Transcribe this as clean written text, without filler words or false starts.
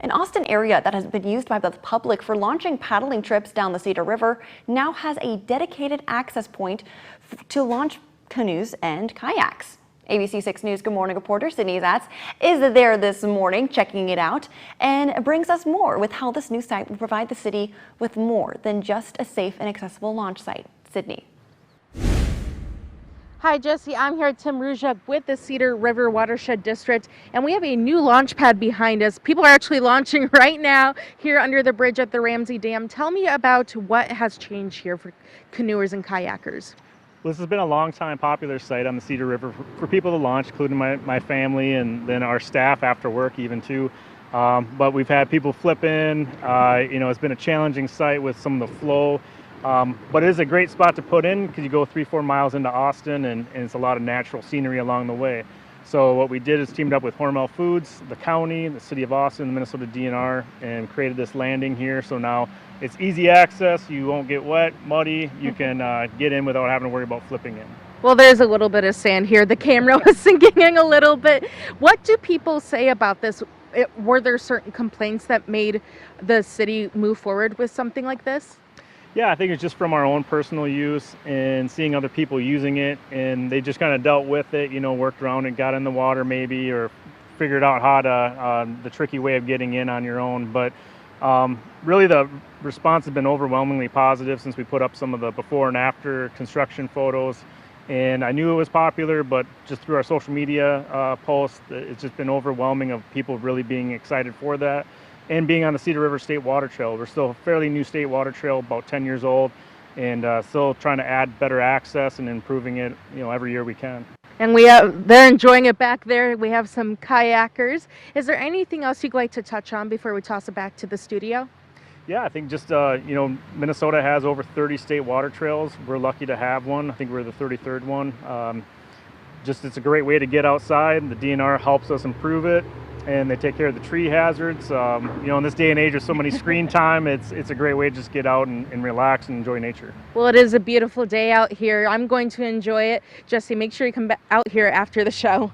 An Austin area that has been used by the public for launching paddling trips down the Cedar River now has a dedicated access point to launch canoes and kayaks. ABC 6 News Good Morning reporter Sydney Zatz is there this morning checking it out and brings us more with how this new site will provide the city with more than just a safe and accessible launch site. Sydney. Hi Jesse, I'm here at Tim Ruzek with the Cedar River Watershed District, and we have a new launch pad behind us. People are actually launching right now here under the bridge at the Ramsey Dam. Tell me about what has changed here for canoers and kayakers. Well, this has been a long time popular site on the Cedar River for people to launch, including my family and then our staff after work even too. But we've had people flip in. It's been a challenging site with some of the flow. But it is a great spot to put in because you go 3-4 miles into Austin and it's a lot of natural scenery along the way. So what we did is teamed up with Hormel Foods, the county, the city of Austin, the Minnesota DNR, and created this landing here. So now it's easy access. You won't get wet, muddy. You can get in without having to worry about flipping in. Well, there's a little bit of sand here. The camera was sinking in a little bit. What do people say about this? Were there certain complaints that made the city move forward with something like this? Yeah, I think it's just from our own personal use and seeing other people using it, and they just kind of dealt with it, worked around and got in the water maybe, or figured out how to, the tricky way of getting in on your own. But really the response has been overwhelmingly positive since we put up some of the before and after construction photos. And I knew it was popular, but just through our social media posts, it's just been overwhelming of people really being excited for that. And being on the Cedar River State Water Trail. We're still a fairly new state water trail, about 10 years old, and still trying to add better access and improving it, every year we can. And they're enjoying it back there. We have some kayakers. Is there anything else you'd like to touch on before we toss it back to the studio? Yeah, I think just, Minnesota has over 30 state water trails. We're lucky to have one. I think we're the 33rd one. It's a great way to get outside. The DNR helps us improve it, and they take care of the tree hazards. In this day and age with so many screen time, it's a great way to just get out and relax and enjoy nature. Well, it is a beautiful day out here. I'm going to enjoy it. Jesse, make sure you come out here after the show.